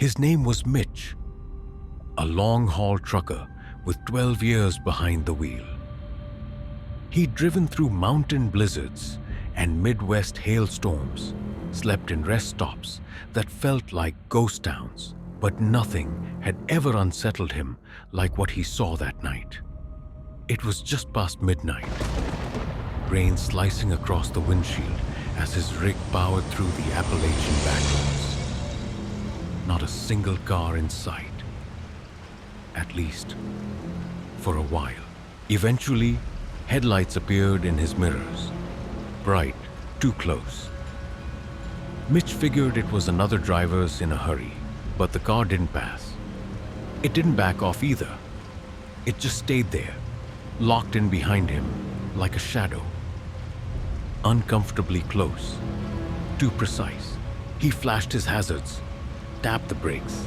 His name was Mitch, a long-haul trucker with 12 years behind the wheel. He'd driven through mountain blizzards and Midwest hailstorms, slept in rest stops that felt like ghost towns, but nothing had ever unsettled him like what he saw that night. It was just past midnight, rain slicing across the windshield as his rig powered through the Appalachian backroads. Not a single car in sight. At least, for a while. Eventually, headlights appeared in his mirrors. Bright, too close. Mitch figured it was another driver's in a hurry, but the car didn't pass. It didn't back off either. It just stayed there, locked in behind him like a shadow. Uncomfortably close, too precise. He flashed his hazards, tapped the brakes.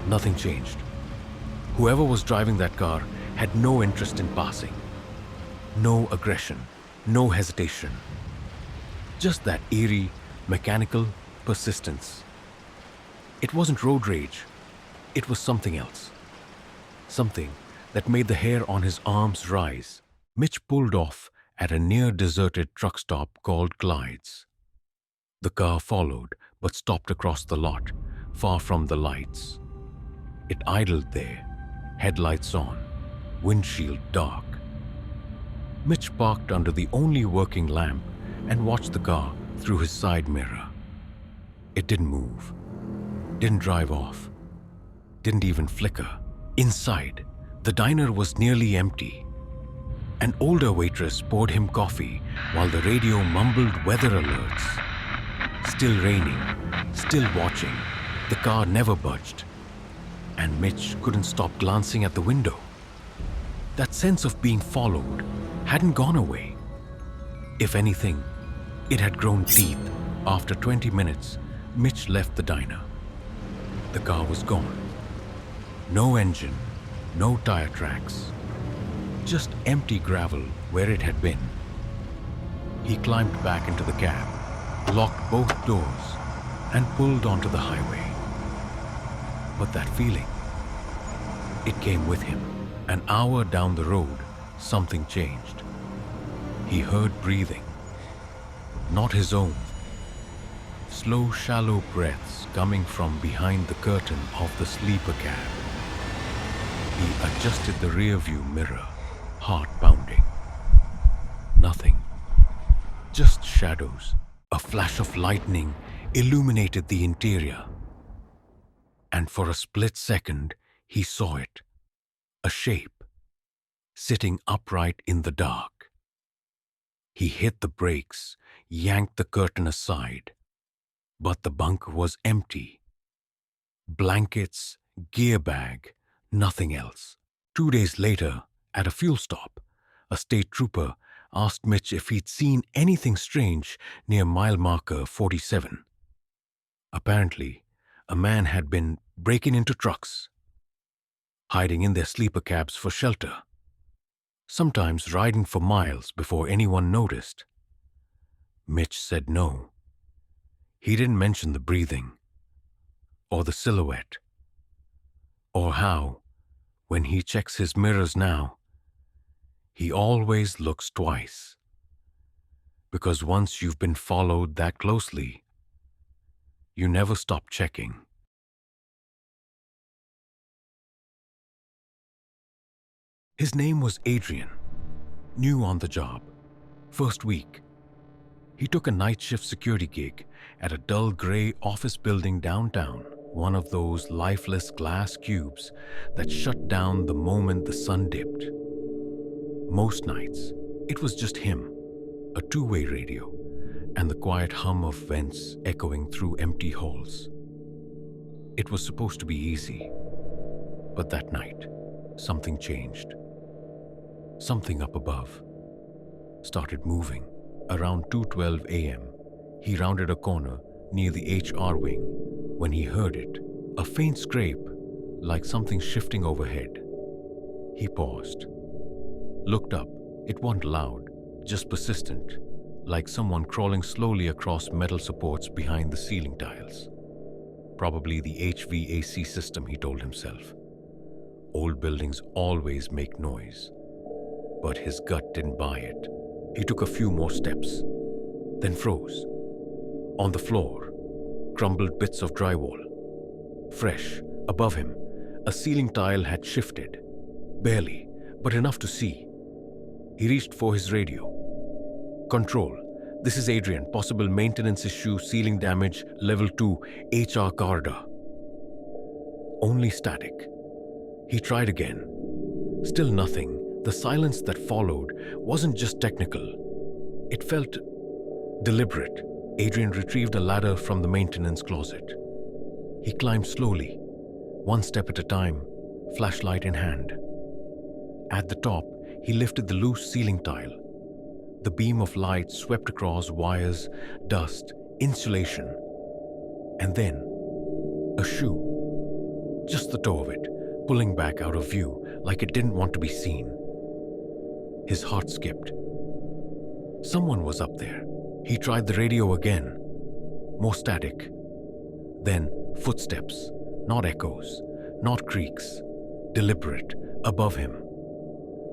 Nothing changed. Whoever was driving that car had no interest in passing. No aggression, no hesitation. Just that eerie, mechanical persistence. It wasn't road rage. It was something else. Something that made the hair on his arms rise. Mitch pulled off at a near-deserted truck stop called Clyde's. The car followed, but stopped across the lot, far from the lights. It idled there, headlights on, windshield dark. Mitch parked under the only working lamp and watched the car through his side mirror. It didn't move, didn't drive off, didn't even flicker. Inside, the diner was nearly empty. An older waitress poured him coffee while the radio mumbled weather alerts. Still raining, still watching. The car never budged. And Mitch couldn't stop glancing at the window. That sense of being followed hadn't gone away. If anything, it had grown deep. After 20 minutes, Mitch left the diner. The car was gone. No engine, no tire tracks. Just empty gravel where it had been. He climbed back into the cab, locked both doors, and pulled onto the highway. But that feeling, it came with him. An hour down the road, something changed. He heard breathing. Not his own. Slow, shallow breaths coming from behind the curtain of the sleeper cab. He adjusted the rearview mirror, heart pounding. Nothing. Just shadows. A flash of lightning illuminated the interior. And for a split second, he saw it. A shape, sitting upright in the dark. He hit the brakes, yanked the curtain aside. But the bunk was empty. Blankets, gear bag, nothing else. 2 days later, at a fuel stop, a state trooper asked Mitch if he'd seen anything strange near mile marker 47. Apparently, a man had been breaking into trucks, hiding in their sleeper cabs for shelter, sometimes riding for miles before anyone noticed. Mitch said no. He didn't mention the breathing, or the silhouette, or how, when he checks his mirrors now, he always looks twice. Because once you've been followed that closely, you never stop checking. His name was Adrian, new on the job, first week. He took a night shift security gig at a dull gray office building downtown, one of those lifeless glass cubes that shut down the moment the sun dipped. Most nights, it was just him, a two-way radio, and the quiet hum of vents echoing through empty halls. It was supposed to be easy, but that night, something changed. Something up above started moving. Around 2:12 a.m., he rounded a corner near the HR wing when he heard it, a faint scrape like something shifting overhead. He paused, looked up. It wasn't loud, just persistent, like someone crawling slowly across metal supports behind the ceiling tiles. Probably the HVAC system, he told himself. Old buildings always make noise. But his gut didn't buy it. He took a few more steps, then froze. On the floor, crumbled bits of drywall. Fresh, above him, a ceiling tile had shifted. Barely, but enough to see. He reached for his radio. Control, this is Adrian. Possible maintenance issue, ceiling damage, level 2, HR corridor. Only static. He tried again. Still nothing. The silence that followed wasn't just technical. It felt deliberate. Adrian retrieved a ladder from the maintenance closet. He climbed slowly, one step at a time, flashlight in hand. At the top, he lifted the loose ceiling tile. The beam of light swept across wires, dust, insulation. And then, a shoe. Just the toe of it, pulling back out of view like it didn't want to be seen. His heart skipped. Someone was up there. He tried the radio again. More static. Then footsteps, not echoes, not creaks. Deliberate, above him,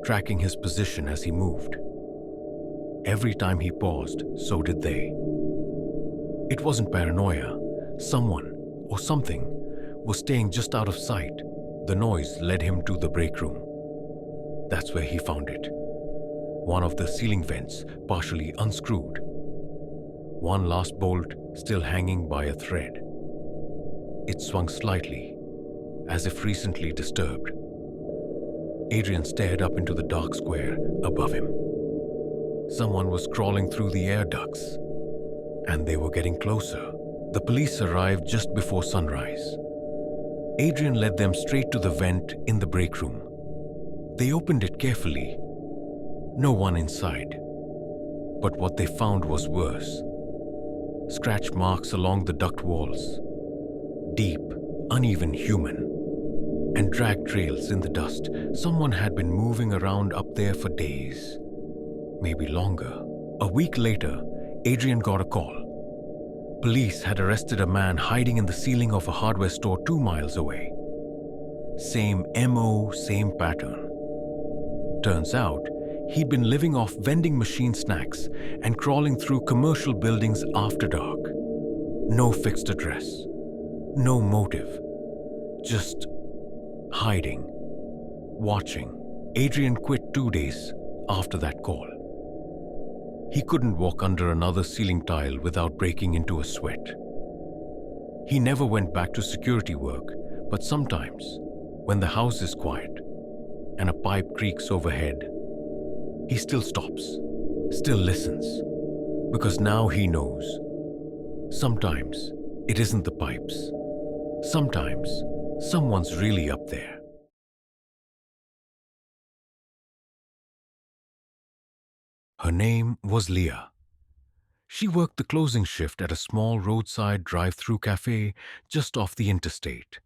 tracking his position as he moved. Every time he paused, so did they. It wasn't paranoia. Someone, or something, was staying just out of sight. The noise led him to the break room. That's where he found it. One of the ceiling vents partially unscrewed. One last bolt still hanging by a thread. It swung slightly, as if recently disturbed. Adrian stared up into the dark square above him. Someone was crawling through the air ducts, and they were getting closer. The police arrived just before sunrise. Adrian led them straight to the vent in the break room. They opened it carefully. No one inside. But what they found was worse. Scratch marks along the duct walls. Deep, uneven human. And drag trails in the dust. Someone had been moving around up there for days. Maybe longer. A week later, Adrian got a call. Police had arrested a man hiding in the ceiling of a hardware store 2 miles away. Same MO, same pattern. Turns out, he'd been living off vending machine snacks and crawling through commercial buildings after dark. No fixed address. No motive. Just hiding. Watching. Adrian quit 2 days after that call. He couldn't walk under another ceiling tile without breaking into a sweat. He never went back to security work, but sometimes, when the house is quiet and a pipe creaks overhead, he still stops, still listens, because now he knows. Sometimes it isn't the pipes. Sometimes someone's really up there. Her name was Leah. She worked the closing shift at a small roadside drive-through cafe just off the interstate.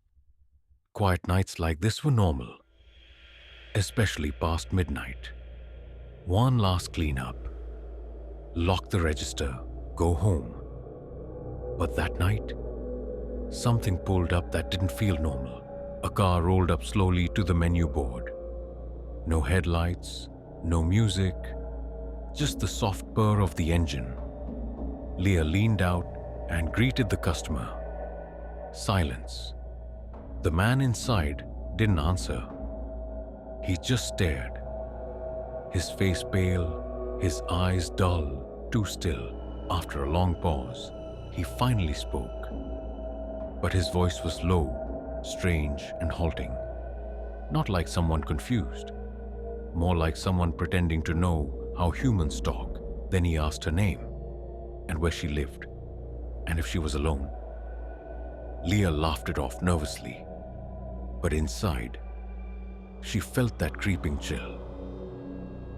Quiet nights like this were normal, especially past midnight. One last cleanup, lock the register, go home. But that night, something pulled up that didn't feel normal. A car rolled up slowly to the menu board. No headlights, no music, just the soft purr of the engine. Leah leaned out and greeted the customer. Silence. The man inside didn't answer. He just stared. His face pale, his eyes dull, too still. After a long pause, he finally spoke. But his voice was low, strange and halting. Not like someone confused. More like someone pretending to know how humans talk. Then he asked her name, and where she lived, and if she was alone. Leah laughed it off nervously, but inside, she felt that creeping chill.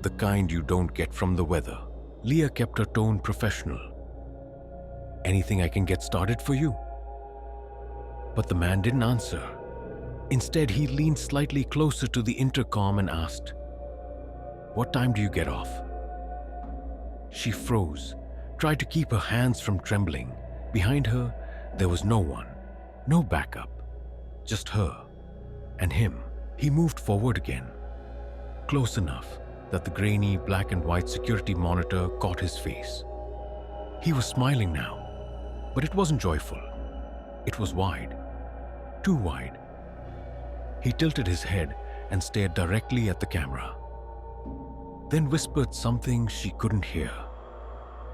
The kind you don't get from the weather. Leah kept her tone professional. Anything I can get started for you? But the man didn't answer. Instead, he leaned slightly closer to the intercom and asked, "What time do you get off?" She froze, tried to keep her hands from trembling. Behind her, there was no one. No backup, just her and him. He moved forward again, close enough that the grainy black and white security monitor caught his face. He was smiling now, but it wasn't joyful. It was wide, too wide. He tilted his head and stared directly at the camera, then whispered something she couldn't hear,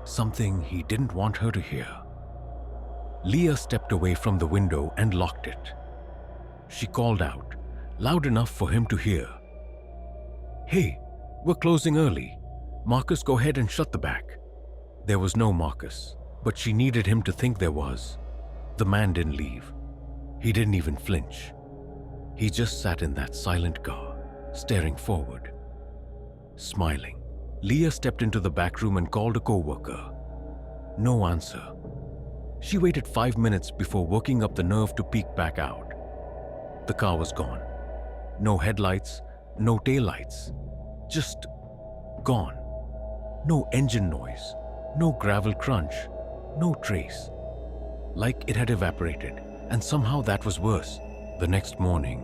something he didn't want her to hear. Leah stepped away from the window and locked it. She called out, loud enough for him to hear. "Hey, we're closing early. Marcus, go ahead and shut the back." There was no Marcus, but she needed him to think there was. The man didn't leave. He didn't even flinch. He just sat in that silent car, staring forward, smiling. Leah stepped into the back room and called a co-worker. No answer. She waited 5 minutes before working up the nerve to peek back out. The car was gone. No headlights, no taillights. Just gone. No engine noise, no gravel crunch, no trace. Like it had evaporated, and somehow that was worse. The next morning,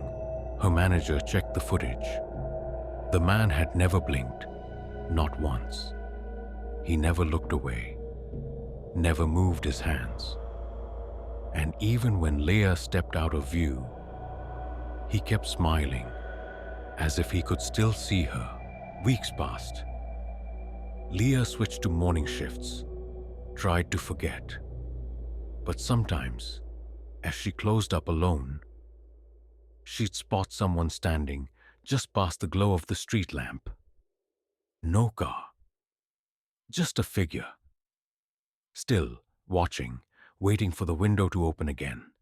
her manager checked the footage. The man had never blinked, not once. He never looked away, never moved his hands. And even when Leah stepped out of view, he kept smiling, as if he could still see her. Weeks passed. Leah switched to morning shifts, tried to forget. But sometimes, as she closed up alone, she'd spot someone standing just past the glow of the street lamp. No car, just a figure. Still, watching, waiting for the window to open again.